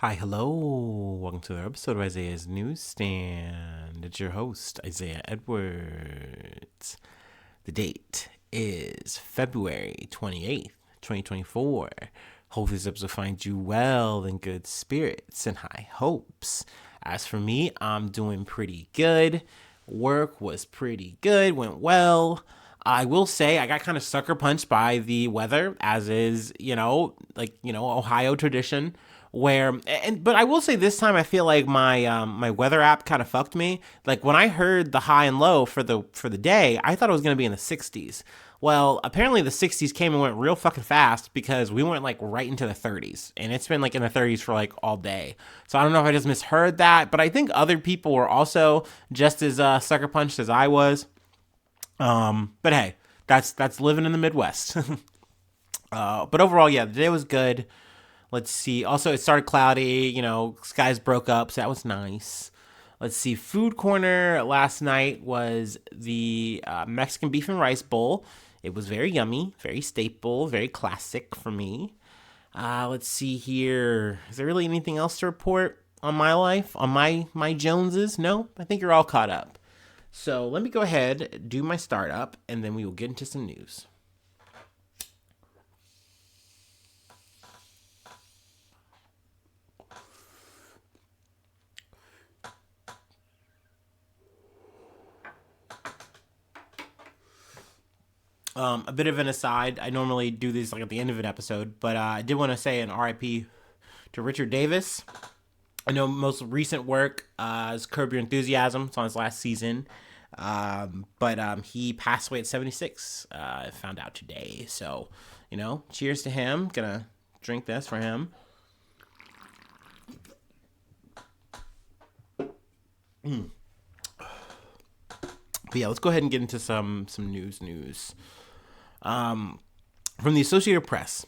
Hi, hello. Welcome to another episode of Isaiah's Newsstand. It's your host, Isaiah Edwards. The date is February 28th, 2024. Hope this episode finds you well in good spirits and high hopes. As for me, I'm doing pretty good. Work was pretty good, went well. I will say I got kind of sucker punched by the weather, as is, Ohio tradition. But I will say this time I feel like my weather app kind of fucked me. Like when I heard the high and low for the day, I thought it was gonna be in the 60s. Well, apparently the 60s came and went real fucking fast because we went like right into the 30s, and it's been like in the 30s for like all day. So I don't know if I just misheard that, but I think other people were also just as sucker punched as I was. But hey, that's living in the Midwest. But overall, yeah, the day was good. Let's see. Also, it started cloudy. Skies broke up, so that was nice. Let's see. Food corner last night was the Mexican beef and rice bowl. It was very yummy, very staple, very classic for me. Let's see here. Is there really anything else to report on my life, on my Joneses? No, I think you're all caught up. So let me go ahead, do my startup, and then we will get into some news. A bit of an aside. I normally do these like at the end of an episode, but I did want to say an RIP to Richard Davis. I know most recent work is Curb Your Enthusiasm. It's on his last season. But he passed away at 76. I found out today. So, cheers to him. Gonna drink this for him. But yeah, let's go ahead and get into some news. From the Associated Press,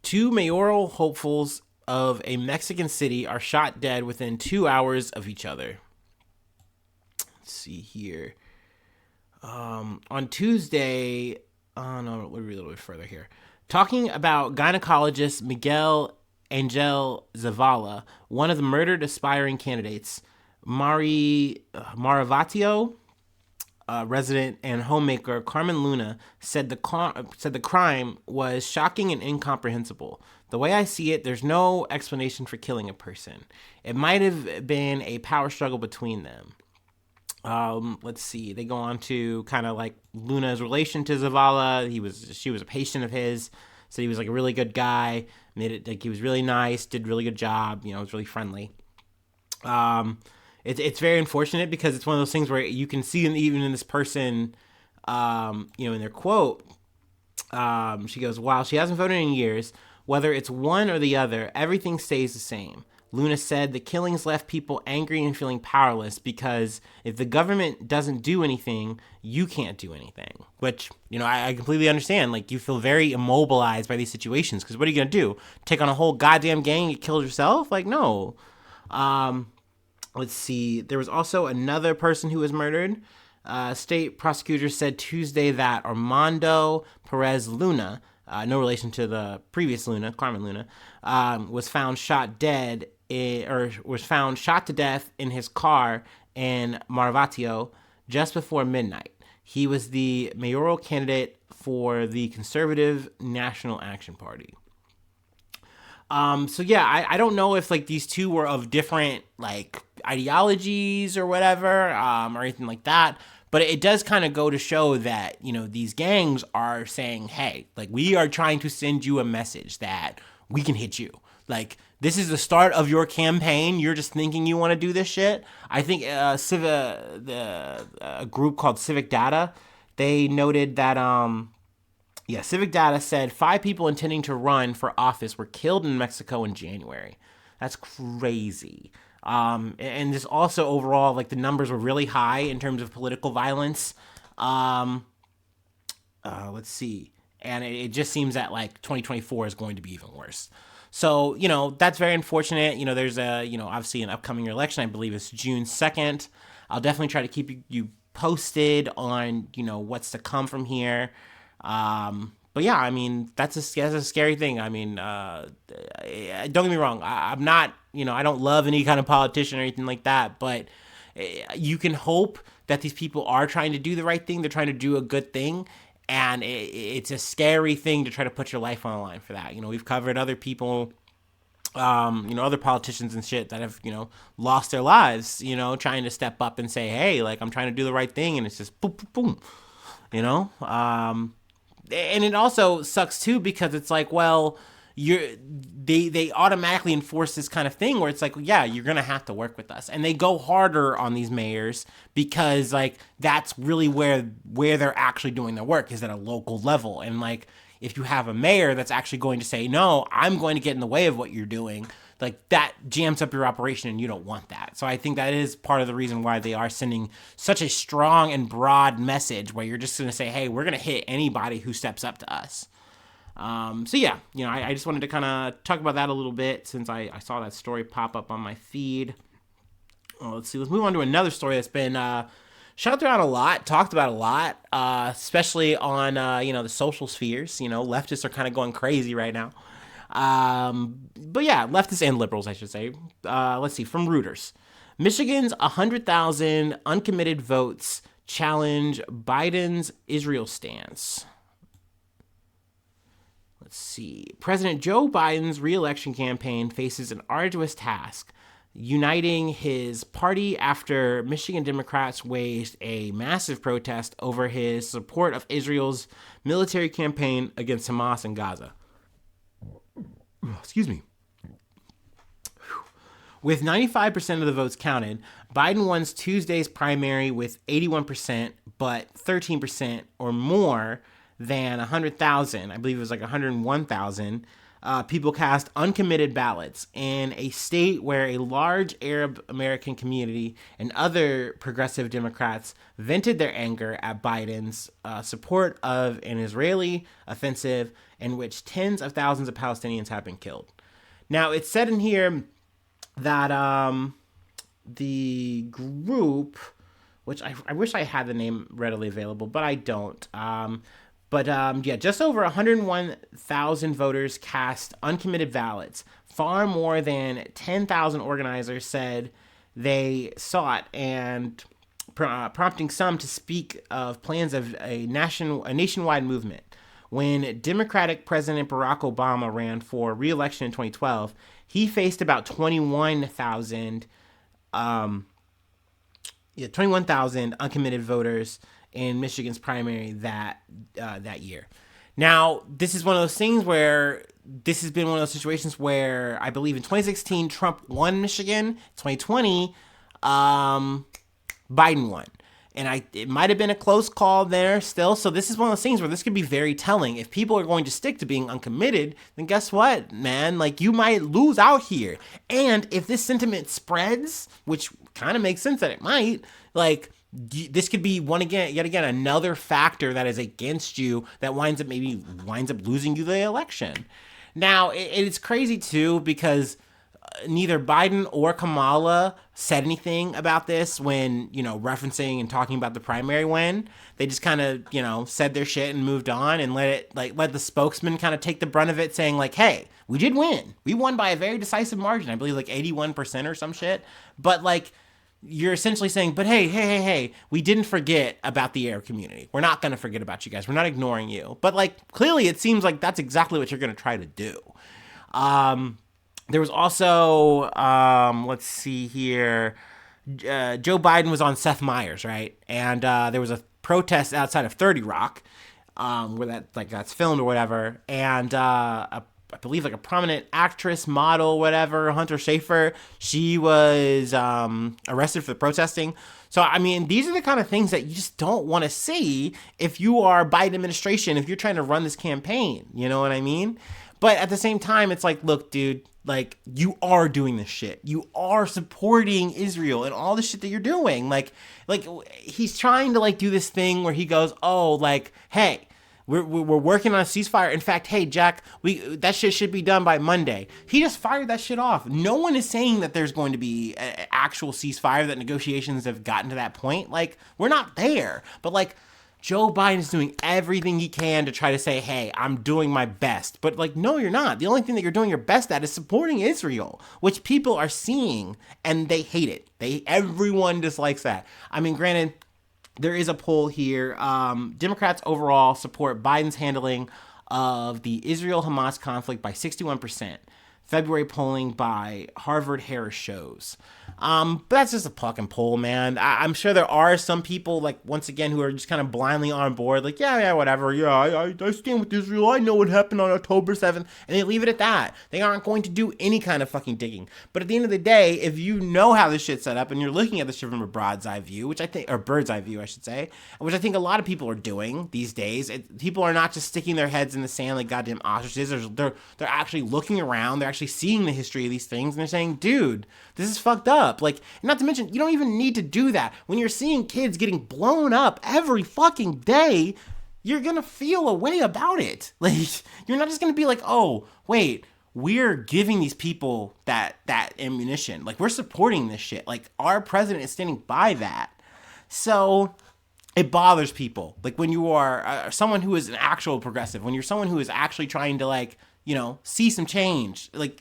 two mayoral hopefuls of a Mexican city are shot dead within 2 hours of each other. Let's see here. On Tuesday, no, we'll read a little bit further here. Talking about gynecologist Miguel Angel Zavala, one of the murdered aspiring candidates, Maravatio, resident and homemaker Carmen Luna said the crime was shocking and incomprehensible. The way I see it, there's no explanation for killing a person. It might have been a power struggle between them. Let's see. They go on to kind of like Luna's relation to Zavala. She was a patient of his. So he was like a really good guy. Made it like he was really nice. Did a really good job. Was really friendly. It's very unfortunate because it's one of those things where you can see even in this person, in their quote, she goes, "While she hasn't voted in years, whether it's one or the other, everything stays the same." Luna said the killings left people angry and feeling powerless because if the government doesn't do anything, you can't do anything. Which, I completely understand. Like, you feel very immobilized by these situations because what are you going to do? Take on a whole goddamn gang and get killed yourself? Like, no. Let's see. There was also another person who was murdered. State prosecutors said Tuesday that Armando Perez Luna, no relation to the previous Luna, Carmen Luna, was found shot dead, was found shot to death in his car in Maravatio just before midnight. He was the mayoral candidate for the Conservative National Action Party. So yeah, I don't know if like these two were of different like ideologies or whatever, or anything like that. But it does kind of go to show that, these gangs are saying, hey, like we are trying to send you a message that we can hit you. Like this is the start of your campaign. You're just thinking you want to do this shit. I think a group called Civic Data, they noted that Civic Data said 5 people intending to run for office were killed in Mexico in January. That's crazy. And this also overall, like the numbers were really high in terms of political violence. Let's see. And it just seems that like 2024 is going to be even worse. So, that's very unfortunate. There's obviously an upcoming election. I believe it's June 2nd. I'll definitely try to keep you posted on, what's to come from here. But yeah, I mean, that's a scary thing. I mean, don't get me wrong. I'm not I don't love any kind of politician or anything like that, but you can hope that these people are trying to do the right thing. They're trying to do a good thing. And it's a scary thing to try to put your life on the line for that. We've covered other people, other politicians and shit that have, lost their lives, trying to step up and say, hey, like, I'm trying to do the right thing. And it's just boom, boom, boom, and it also sucks too, because it's like, well, they automatically enforce this kind of thing where it's like, yeah, you're gonna have to work with us, and they go harder on these mayors because like that's really where they're actually doing their work, is at a local level. And like, if you have a mayor that's actually going to say, no, I'm going to get in the way of what you're doing, like that jams up your operation, and you don't want that. So I think that is part of the reason why they are sending such a strong and broad message, where you're just going to say, hey, we're going to hit anybody who steps up to us. So yeah, I just wanted to kind of talk about that a little bit, since I saw that story pop up on my feed. Let's move on to another story that's been shouted around a lot, talked about a lot, especially on the social spheres. Leftists are kind of going crazy right now. But yeah, leftists and liberals, I should say. Let's see, from Reuters. Michigan's 100,000 uncommitted votes challenge Biden's Israel stance. Let's see. President Joe Biden's re-election campaign faces an arduous task, uniting his party after Michigan Democrats waged a massive protest over his support of Israel's military campaign against Hamas in Gaza. Excuse me. With 95% of the votes counted, Biden won Tuesday's primary with 81%, but 13% or more than 100,000, I believe it was like 101,000, people cast uncommitted ballots in a state where a large Arab American community and other progressive Democrats vented their anger at Biden's support of an Israeli offensive in which tens of thousands of Palestinians have been killed. Now, it's said in here that the group, which I wish I had the name readily available, but I don't. Just over 101,000 voters cast uncommitted ballots. Far more than 10,000 organizers said they sought, and prompting some to speak of plans of a nationwide movement. When Democratic President Barack Obama ran for re-election in 2012, he faced about 21,000 uncommitted voters in Michigan's primary that year. Now, this is one of those things where this has been one of those situations where I believe in 2016 Trump won Michigan, 2020 Biden won. And it might have been a close call there still. So this is one of those things where this could be very telling. If people are going to stick to being uncommitted, then guess what, man? Like, you might lose out here. And if this sentiment spreads, which kind of makes sense that it might, like, this could be yet again another factor that is against you that winds up losing you the election. Now, it's crazy too, because neither Biden or Kamala said anything about this when, referencing and talking about the primary win. They just kind of, said their shit and moved on, and let the spokesman kind of take the brunt of it, saying like, hey, we did win. We won by a very decisive margin. I believe like 81% or some shit. But like, you're essentially saying, but hey, we didn't forget about the Arab community. We're not going to forget about you guys. We're not ignoring you. But like, clearly it seems like that's exactly what you're going to try to do. There was also, let's see here, Joe Biden was on Seth Meyers, right? And there was a protest outside of 30 Rock, where that's filmed or whatever. And I believe like a prominent actress, model, whatever, Hunter Schafer, she was arrested for protesting. So, I mean, these are the kind of things that you just don't want to see if you are Biden administration, if you're trying to run this campaign, you know what I mean? But at the same time, it's like, look, dude, like, you are doing this shit. You are supporting Israel and all the shit that you're doing. Like he's trying to like do this thing where he goes, oh, like, hey, we're working on a ceasefire. In fact, hey, Jack, that shit should be done by Monday. He just fired that shit off. No one is saying that there's going to be an actual ceasefire, that negotiations have gotten to that point. Like, we're not there. But like, Joe Biden is doing everything he can to try to say, hey, I'm doing my best. But like, no, you're not. The only thing that you're doing your best at is supporting Israel, which people are seeing and they hate it. Everyone dislikes that. I mean, granted, there is a poll here. Democrats overall support Biden's handling of the Israel-Hamas conflict by 61%. February polling by Harvard Harris shows. But that's just a fucking poll, man. I'm sure there are some people, like, once again, who are just kind of blindly on board, like, yeah, whatever. Yeah, I stand with Israel. I know what happened on October 7th. And they leave it at that. They aren't going to do any kind of fucking digging. But at the end of the day, if you know how this shit's set up and you're looking at this shit from a bird's eye view, I should say, which I think a lot of people are doing these days. People are not just sticking their heads in the sand like goddamn ostriches. They're actually looking around. They're actually seeing the history of these things, and they're saying, dude, this is fucked up. Like, not to mention, you don't even need to do that. When you're seeing kids getting blown up every fucking day, you're gonna feel a way about it. Like, you're not just gonna be like, oh, wait, we're giving these people that ammunition. Like, we're supporting this shit. Like, our president is standing by that. So it bothers people. Like, when you are someone who is an actual progressive, when you're someone who is actually trying to, like, you know, see some change, like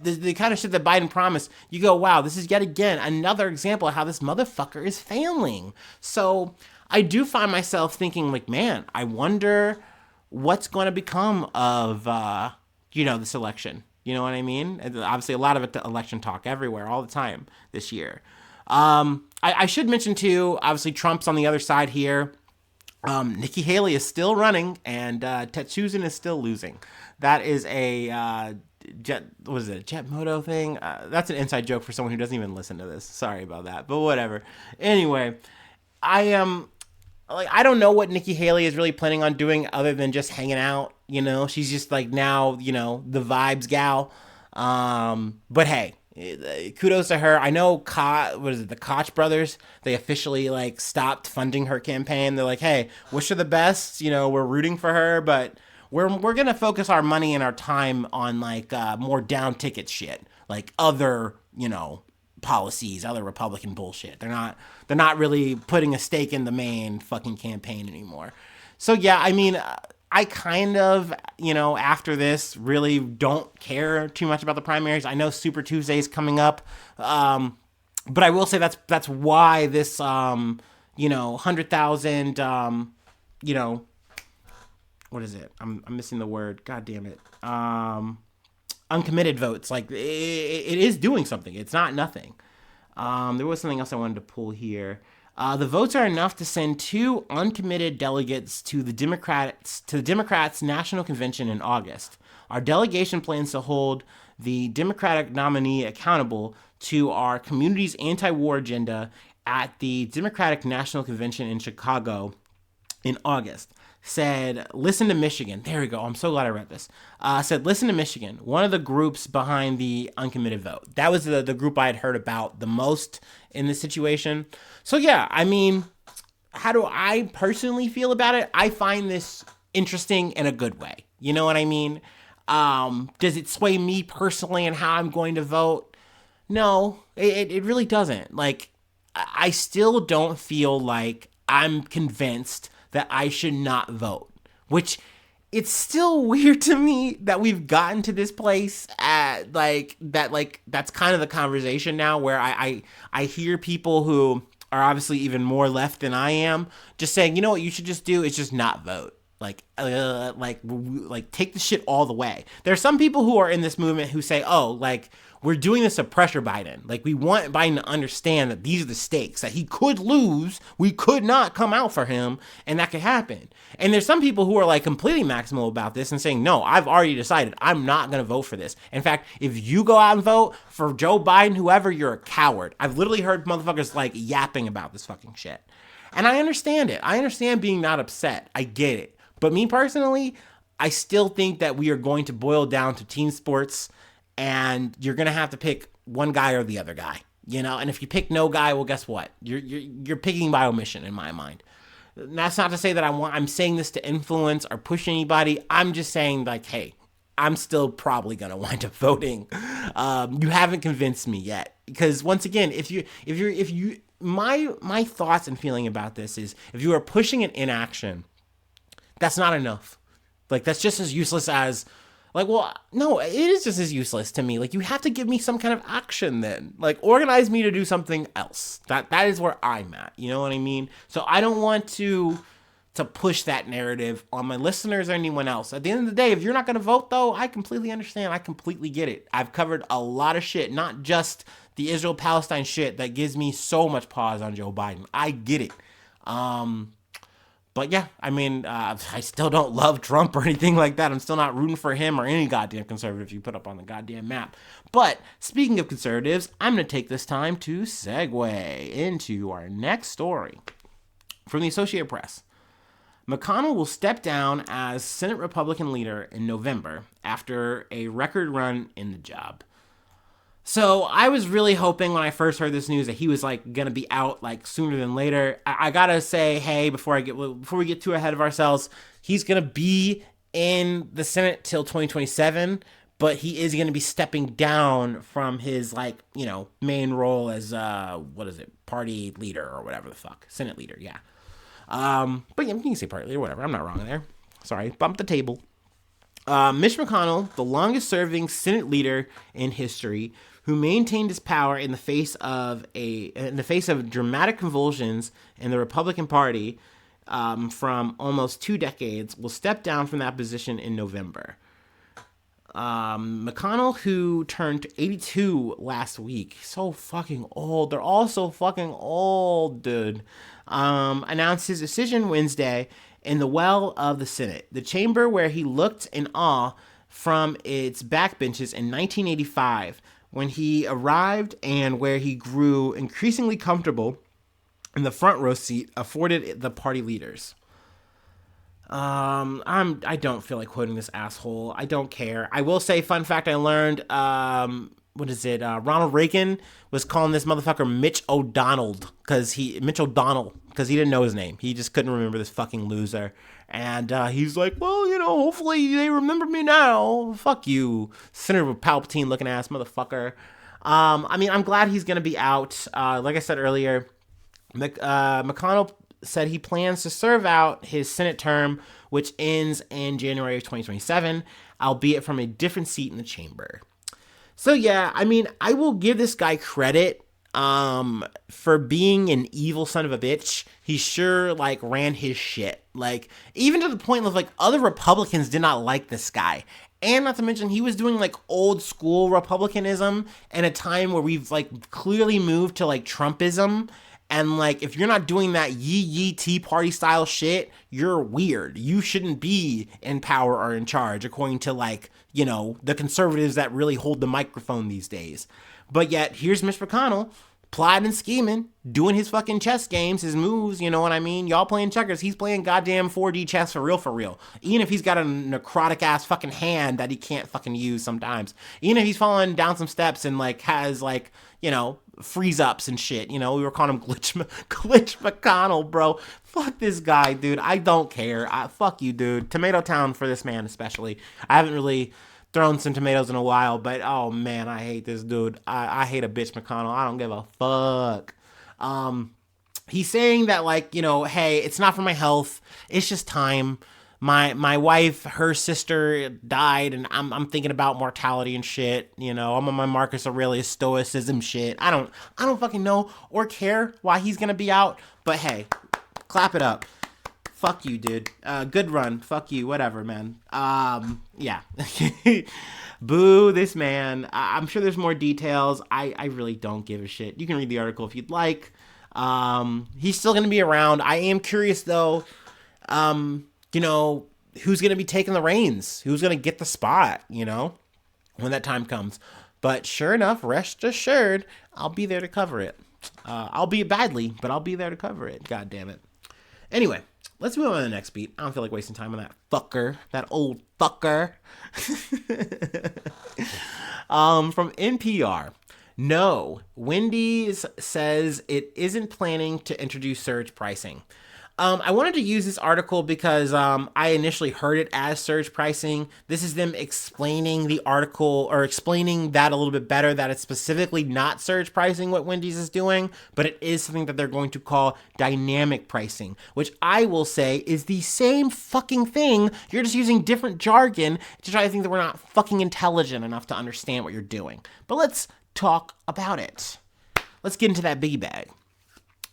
the kind of shit that Biden promised, you go, wow, this is yet again another example of how this motherfucker is failing. So I do find myself thinking, like, man, I wonder what's going to become of, this election. You know what I mean? And obviously, a lot of election talk everywhere all the time this year. I should mention, too, obviously, Trump's on the other side here. Nikki Haley is still running, and Ted Susan is still losing. That is a Jet Moto thing? That's an inside joke for someone who doesn't even listen to this. Sorry about that, but whatever. Anyway, I don't know what Nikki Haley is really planning on doing other than just hanging out. You know, she's just like now, the vibes gal. But hey, kudos to her. I know the Koch brothers, they officially like stopped funding her campaign. They're like, hey, wish her the best. We're rooting for her, but we're going to focus our money and our time on like more down ticket shit, like other, policies, other Republican bullshit. They're not really putting a stake in the main fucking campaign anymore. So yeah, I mean, I kind of, after this, really don't care too much about the primaries. I know Super Tuesday is coming up, but I will say that's why this, 100,000, what is it? I'm missing the word. God damn it. Uncommitted votes. Like, it is doing something. It's not nothing. There was something else I wanted to pull here. The votes are enough to send 2 uncommitted delegates to the Democrats' National Convention in August. Our delegation plans to hold the Democratic nominee accountable to our community's anti-war agenda at the Democratic National Convention in Chicago in August. Said, listen to Michigan. There we go. I'm so glad I read this. Said, listen to Michigan, one of the groups behind the uncommitted vote. That was the group I had heard about the most in this situation. So yeah, I mean, how do I personally feel about it? I find this interesting in a good way. You know what I mean? Does it sway me personally in how I'm going to vote? No, it really doesn't. Like, I still don't feel like I'm convinced that I should not vote, which it's still weird to me that we've gotten to this place at that's kind of the conversation now where I hear people who are obviously even more left than I am just saying, you know what you should just do is just not vote. Like take the shit all the way. There are some people who are in this movement who say, oh, like, we're doing this to pressure Biden. Like, we want Biden to understand that these are the stakes, that he could lose, we could not come out for him, and that could happen. And there's some people who are like completely maximal about this and saying, no, I've already decided I'm not going to vote for this. In fact, if you go out and vote for Joe Biden, whoever, you're a coward. I've literally heard motherfuckers like yapping about this fucking shit. And I understand it. I understand being not upset. I get it. But me personally, I still think that we are going to boil down to team sports, and you're going to have to pick one guy or the other guy, and if you pick no guy, well, guess what? You're picking by omission in my mind. That's not to say that I'm saying this to influence or push anybody. I'm just saying, like, hey, I'm still probably going to wind up voting. You haven't convinced me yet, because once again, if you my thoughts and feeling about this is, if you are pushing an inaction, that's not enough. Like, that's just as useless as, like, well, no, it is just as useless to me. Like, you have to give me some kind of action then. Like, organize me to do something else. That is where I'm at. You know what I mean? So I don't want to push that narrative on my listeners or anyone else. At the end of the day, if you're not going to vote, though, I completely understand. I completely get it. I've covered a lot of shit, not just the Israel-Palestine shit that gives me so much pause on Joe Biden. I get it. But yeah, I mean, I still don't love Trump or anything like that. I'm still not rooting for him or any goddamn conservative you put up on the goddamn map. But speaking of conservatives, I'm going to take this time to segue into our next story from the Associated Press. McConnell will step down as Senate Republican leader in November after a record run in the job. So I was really hoping when I first heard this news that he was like gonna be out like sooner than later. I gotta say, hey, before we get too ahead of ourselves, he's gonna be in the Senate till 2027, but he is gonna be stepping down from his main role as party leader or whatever the fuck, Senate leader, yeah. But yeah, you can say party leader, whatever. I'm not wrong there. Sorry, bumped the table. Mitch McConnell, the longest-serving Senate leader in history, who maintained his power in the face of dramatic convulsions in the Republican Party from almost 2 decades, will step down from that position in November. McConnell, who turned 82 last week, so fucking old. They're all so fucking old, dude. Announced his decision Wednesday in the well of the Senate, the chamber where he looked in awe from its backbenches in 1985 when he arrived, and where he grew increasingly comfortable in the front row seat afforded the party leaders. I don't feel like quoting this asshole. I don't care. I will say, fun fact I learned, Ronald Reagan was calling this motherfucker Mitch O'Donnell because he didn't know his name. He just couldn't remember this fucking loser. And he's like, well, hopefully they remember me now. Fuck you, Senator Palpatine looking ass motherfucker. I'm glad he's gonna be out. Like I said earlier, McConnell said he plans to serve out his Senate term, which ends in January of 2027, albeit from a different seat in the chamber. So yeah, I will give this guy credit for being an evil son of a bitch. He sure ran his shit, even to the point of other Republicans did not like this guy. And not to mention, he was doing old school Republicanism in a time where we've clearly moved to Trumpism. And if you're not doing that yee Tea Party style shit, you're weird. You shouldn't be in power or in charge, according to the conservatives that really hold the microphone these days. But yet, here's Mitch McConnell, plotting and scheming, doing his fucking chess games, his moves, you know what I mean? Y'all playing checkers, he's playing goddamn 4D chess for real. Even if he's got a necrotic ass fucking hand that he can't fucking use sometimes. Even if he's falling down some steps and has freeze ups and shit. We were calling him Glitch McConnell, bro. Fuck this guy, dude. I don't care. Fuck you, dude. Tomato Town for this man especially. I haven't really thrown some tomatoes in a while, but oh man, I hate this dude. I hate a bitch McConnell. I don't give a fuck. He's saying that hey, it's not for my health. It's just time. My wife, her sister died, and I'm thinking about mortality and shit. I'm on my Marcus Aurelius stoicism shit. I don't fucking know or care why he's gonna be out. But hey, clap it up. Fuck you, dude. Good run. Fuck you. Whatever, man. Yeah. Boo this man. I'm sure there's more details. I really don't give a shit. You can read the article if you'd like. He's still gonna be around. I am curious though. Who's going to be taking the reins? Who's going to get the spot, when that time comes? But sure enough, rest assured, I'll be there to cover it. I'll be badly, but I'll be there to cover it. God damn it. Anyway, let's move on to the next beat. I don't feel like wasting time on that fucker, that old fucker. From NPR. No, Wendy says it isn't planning to introduce surge pricing. I wanted to use this article because I initially heard it as surge pricing. This is them explaining the article or explaining that a little bit better, that it's specifically not surge pricing what Wendy's is doing, but it is something that they're going to call dynamic pricing, which I will say is the same fucking thing. You're just using different jargon to try to think that we're not fucking intelligent enough to understand what you're doing. But let's talk about it. Let's get into that biggie bag.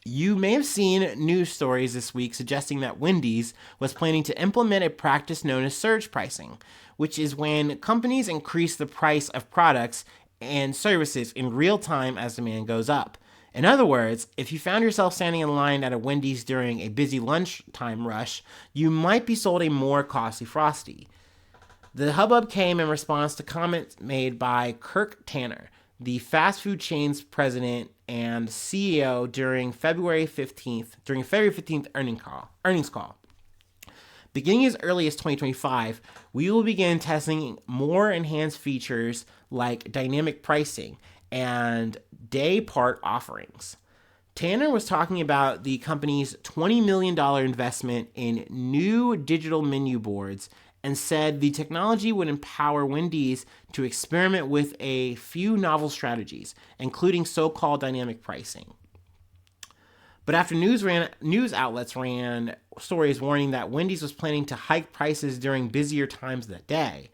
You may have seen news stories this week suggesting that Wendy's was planning to implement a practice known as surge pricing, which is when companies increase the price of products and services in real time as demand goes up. In other words, if you found yourself standing in line at a Wendy's during a busy lunchtime rush, you might be sold a more costly Frosty. The hubbub came in response to comments made by Kirk Tanner, the fast food chain's president and CEO during February 15th earnings call. Beginning as early as 2025, we will begin testing more enhanced features like dynamic pricing and day part offerings. Tanner was talking about the company's $20 million investment in new digital menu boards and said the technology would empower Wendy's to experiment with a few novel strategies, including so-called dynamic pricing. But after news outlets ran stories warning that Wendy's was planning to hike prices during busier times of the day,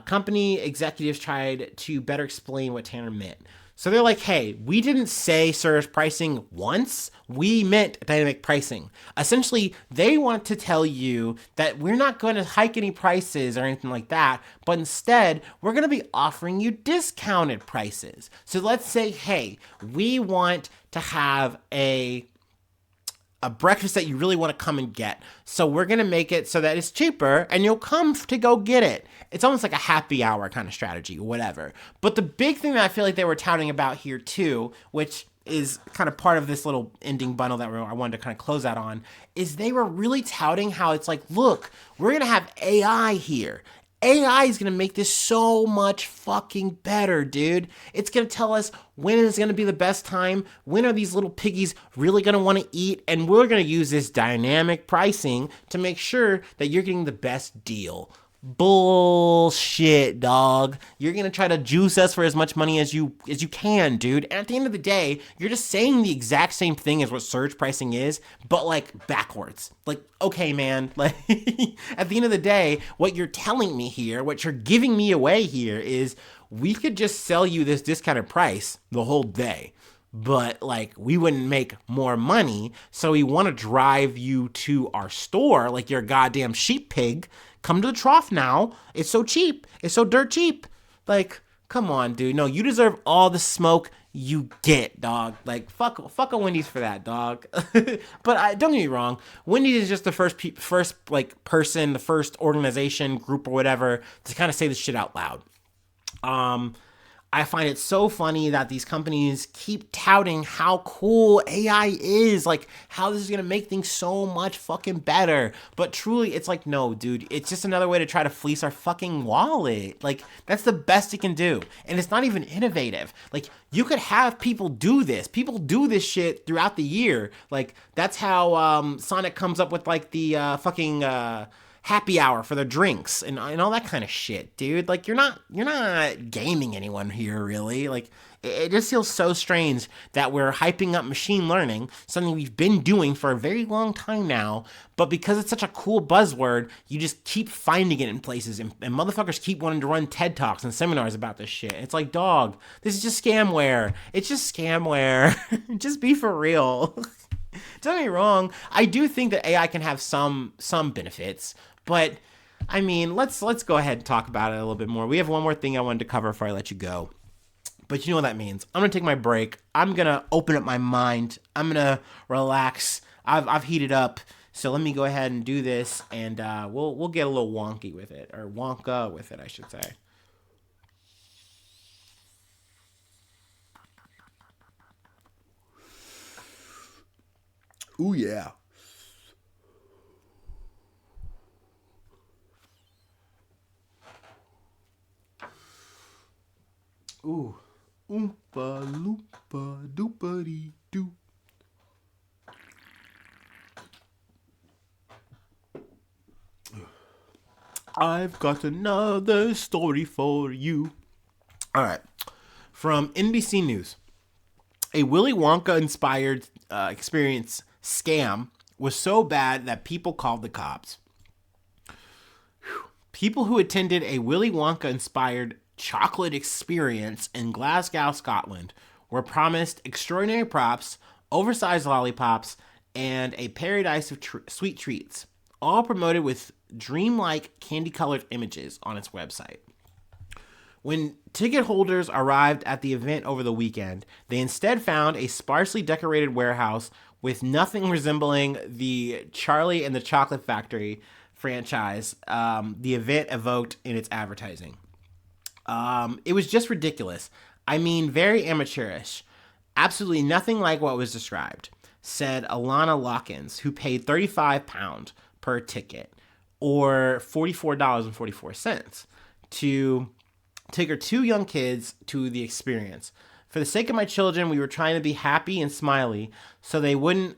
company executives tried to better explain what Tanner meant. So they're like, hey, we didn't say surge pricing once. We meant dynamic pricing. Essentially, they want to tell you that we're not going to hike any prices or anything like that, but instead, we're going to be offering you discounted prices. So let's say, hey, we want to have a breakfast that you really want to come and get. So we're going to make it so that it's cheaper and you'll come to go get it. It's almost like a happy hour kind of strategy, whatever. But the big thing that I feel like they were touting about here too, which is kind of part of this little ending bundle that I wanted to kind of close out on, is they were really touting how it's like, look, we're going to have AI here. AI is going to make this so much fucking better, dude. It's going to tell us when is going to be the best time, when are these little piggies really going to want to eat, and we're going to use this dynamic pricing to make sure that you're getting the best deal. Bullshit, dog. You're gonna try to juice us for as much money as you can, dude. And at the end of the day, you're just saying the exact same thing as what surge pricing is, but like backwards. Like, okay, man. Like at the end of the day, what you're telling me here, what you're giving me away here is we could just sell you this discounted price the whole day. But like we wouldn't make more money, so we want to drive you to our store like you're a goddamn sheep pig. Come to the trough now. It's so cheap. It's so dirt cheap. Like, come on, dude. No, you deserve all the smoke you get, dog. Like, fuck a Wendy's for that, dog. But don't get me wrong. Wendy's is just the first person, the first organization, group, or whatever to kind of say this shit out loud. I find it so funny that these companies keep touting how cool AI is, like how this is going to make things so much fucking better. But truly, it's like, no, dude, it's just another way to try to fleece our fucking wallet. Like, that's the best it can do. And it's not even innovative. Like, you could have people do this. People do this shit throughout the year. Like, that's how Sonic comes up with, like, the fucking... happy hour for the drinks and all that kind of shit, dude. Like, you're not gaming anyone here, really. Like, it just feels so strange that we're hyping up machine learning, something we've been doing for a very long time now, but because it's such a cool buzzword, you just keep finding it in places, and motherfuckers keep wanting to run TED Talks and seminars about this shit. It's like, dog, this is just scamware. It's just scamware. Just be for real. Don't get me wrong, I do think that AI can have some benefits, but I mean, let's go ahead and talk about it a little bit more. We have one more thing I wanted to cover before I let you go. But you know what that means. I'm going to take my break. I'm going to open up my mind. I'm going to relax. I've heated up. So let me go ahead and do this, and we'll get a little wonky with it, or wonka with it, I should say. Ooh, yeah. Ooh. Oompa loompa doopity doo. I've got another story for you. All right. From NBC News. A Willy Wonka inspired experience scam was so bad that people called the cops. People who attended a Willy Wonka inspired chocolate experience in Glasgow, Scotland, were promised extraordinary props, oversized lollipops, and a paradise of sweet treats, all promoted with dreamlike candy-colored images on its website. When ticket holders arrived at the event over the weekend, they instead found a sparsely decorated warehouse with nothing resembling the Charlie and the Chocolate Factory franchise the event evoked in its advertising. It was just ridiculous. I mean, very amateurish. Absolutely nothing like what was described, said Alana Lockins, who paid £35 per ticket, or $44.44, to take her 2 young kids to the experience. For the sake of my children, we were trying to be happy and smiley so they wouldn't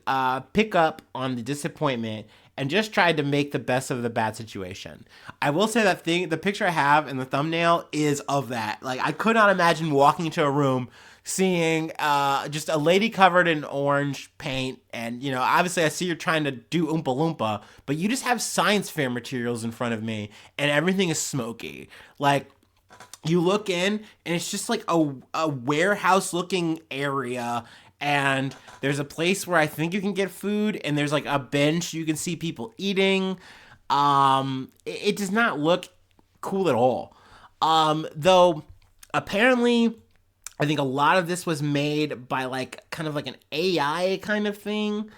pick up on the disappointment, and just tried to make the best of the bad situation. I will say that the picture I have in the thumbnail is of that. Like, I could not imagine walking into a room, seeing just a lady covered in orange paint, and, you know, obviously I see you're trying to do Oompa Loompa, but you just have science fair materials in front of me, and everything is smoky. Like, you look in, and it's just like a warehouse-looking area, and there's a place where I think you can get food, and there's like a bench you can see people eating. It does not look cool at all. Though apparently I think a lot of this was made by like kind of like an AI kind of thing.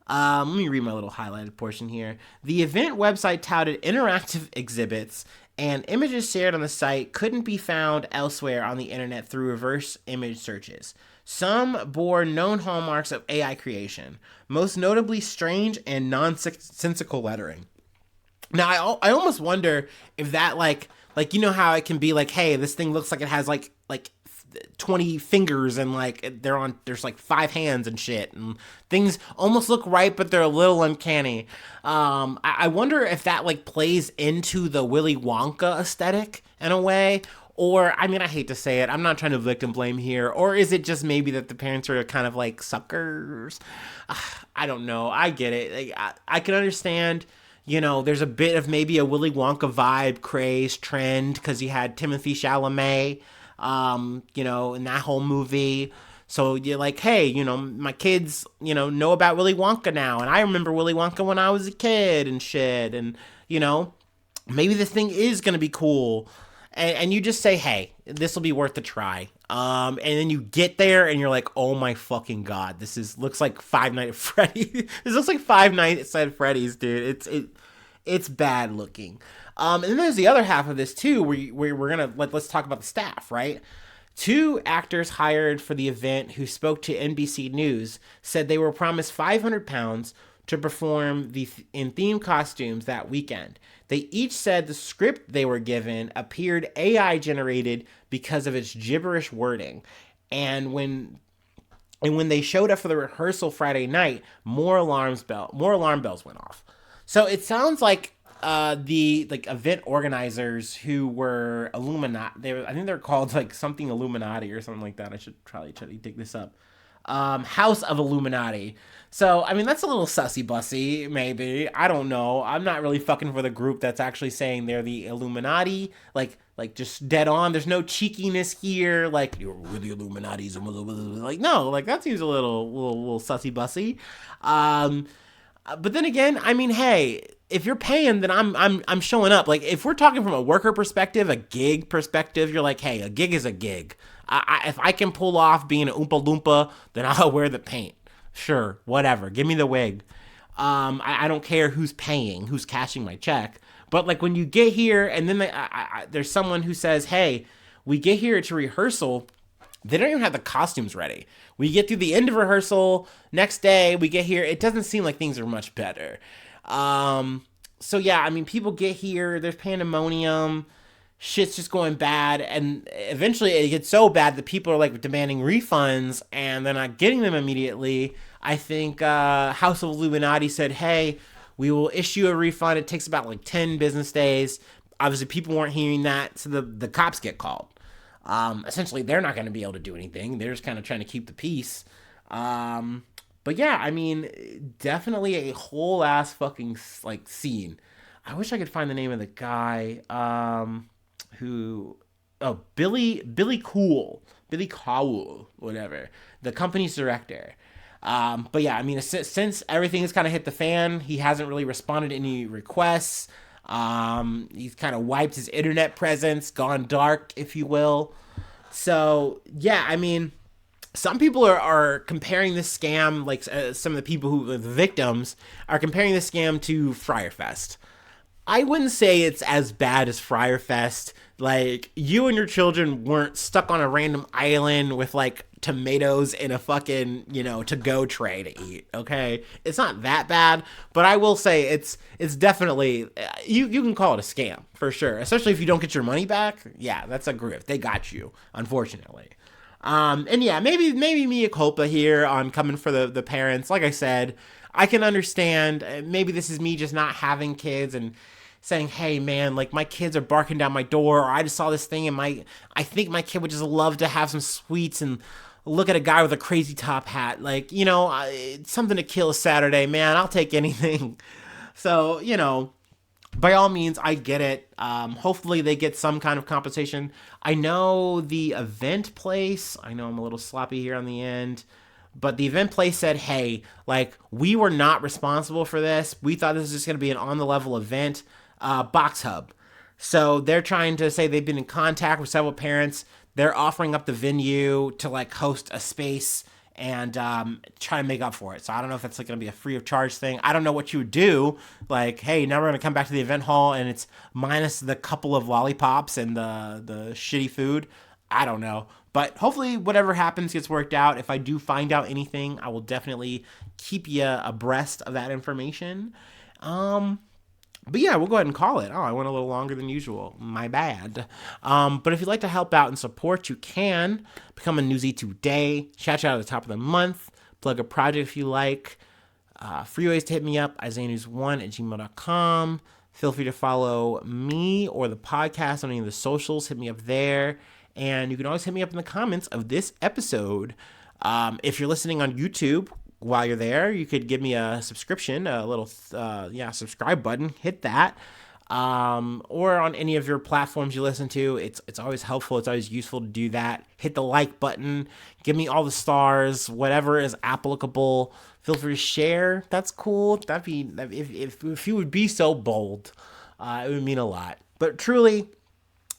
Let me read my little highlighted portion here. The event website touted interactive exhibits, and images shared on the site couldn't be found elsewhere on the internet through reverse image searches. Some bore known hallmarks of AI creation, most notably strange and nonsensical lettering. Now, I almost wonder if that, like you know how it can be like, hey, this thing looks like it has like 20 fingers and like there's like 5 hands and shit, and things almost look right, but they're a little uncanny. I wonder if that like plays into the Willy Wonka aesthetic in a way. Or, I mean, I hate to say it, I'm not trying to victim blame here. Or is it just maybe that the parents are kind of like suckers? I don't know. I get it. Like, I can understand, you know, there's a bit of maybe a Willy Wonka vibe, craze, trend, because you had Timothée Chalamet, you know, in that whole movie. So you're like, hey, you know, my kids, you know about Willy Wonka now. And I remember Willy Wonka when I was a kid and shit. And, you know, maybe this thing is going to be cool. And you just say, hey, this will be worth a try. And then you get there and you're like, oh my fucking God, looks like Five Nights at Freddy's. This looks like Five Nights at Freddy's, dude. It's bad looking. And then there's the other half of this too, where we're gonna let's talk about the staff, right? 2 actors hired for the event who spoke to NBC News said they were promised £500 to perform in theme costumes that weekend. They each said the script they were given appeared AI generated because of its gibberish wording. And when they showed up for the rehearsal Friday night, more alarm bells went off. So it sounds like the event organizers who were Illuminati, I think they're called like something Illuminati or something like that. I should probably try to dig this up. House of Illuminati. So, I mean, that's a little sussy-bussy, maybe. I don't know. I'm not really fucking for the group that's actually saying they're the Illuminati. Like just dead on. There's no cheekiness here. Like, we're the Illuminatis. Like, no. Like, that seems a little sussy-bussy. But then again, I mean, hey, if you're paying, then I'm showing up. Like, if we're talking from a worker perspective, a gig perspective, you're like, hey, a gig is a gig. If I can pull off being an Oompa Loompa, then I'll wear the paint. Sure, whatever. Give me the wig. I don't care who's paying, who's cashing my check. But like when you get here, and then there's someone who says, "Hey, we get here to rehearsal." They don't even have the costumes ready. We get through the end of rehearsal. Next day, we get here. It doesn't seem like things are much better. So yeah, I mean, people get here. There's pandemonium. Shit's just going bad, and eventually it gets so bad that people are like demanding refunds, and they're not getting them immediately. I think House of Illuminati said, hey, we will issue a refund. It takes about like 10 business days. obviously people weren't hearing that, so the cops get called. Essentially, they're not going to be able to do anything. They're just kind of trying to keep the peace. But yeah, I mean, definitely a whole ass fucking like scene. I wish I could find the name of the guy who. Oh, Billy Cowell, whatever, the company's director. But yeah, I mean, since everything has kind of hit the fan, he hasn't really responded to any requests. He's kind of wiped his internet presence, gone dark, if you will. So yeah, I mean, some people are comparing this scam, like some of the people who the victims are comparing this scam to Friar Fest. I wouldn't say it's as bad as Friar Fest. Like, you and your children weren't stuck on a random island with, like, tomatoes in a fucking, to-go tray to eat, okay? It's not that bad, but I will say it's definitely, you can call it a scam, for sure. Especially if you don't get your money back. Yeah, that's a grift. They got you, unfortunately. And yeah, maybe mea culpa here on coming for the parents. Like I said, I can understand, maybe this is me just not having kids and saying, hey man, like my kids are barking down my door, or I just saw this thing and I think my kid would just love to have some sweets and look at a guy with a crazy top hat. Like, it's something to kill a Saturday, man. I'll take anything. So, by all means, I get it. Hopefully they get some kind of compensation. I know the event place, I know I'm a little sloppy here on the end, but the event place said, hey, like, we were not responsible for this. We thought this was just going to be an on-the-level event. Box Hub. So they're trying to say they've been in contact with several parents. They're offering up the venue to like host a space and try to make up for it. So I don't know if it's like going to be a free of charge thing. I don't know what you would do. Like, hey, now we're going to come back to the event hall and it's minus the couple of lollipops and the shitty food. I don't know. But hopefully whatever happens gets worked out. If I do find out anything, I will definitely keep you abreast of that information. But yeah, we'll go ahead and call it. Oh, I went a little longer than usual. My bad. But if you'd like to help out and support, you can. Become a newsie today. Shout you out at the top of the month. Plug a project if you like. Free ways to hit me up, isaiahnews1@gmail.com. Feel free to follow me or the podcast on any of the socials. Hit me up there. And you can always hit me up in the comments of this episode. If you're listening on YouTube, while you're there, you could give me a subscription, a little, subscribe button, hit that. Or on any of your platforms you listen to, it's always helpful. It's always useful to do that. Hit the like button, give me all the stars, whatever is applicable. Feel free to share. That's cool. That'd be, if you would be so bold, it would mean a lot. But truly,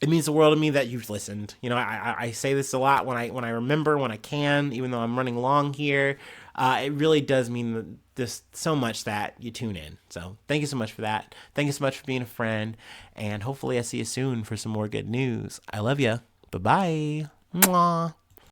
it means the world to me that you've listened. I say this a lot when I remember, when I can, even though I'm running long here. It really does mean this so much that you tune in. So thank you so much for that. Thank you so much for being a friend. And hopefully I see you soon for some more good news. I love you. Bye-bye. Mwah.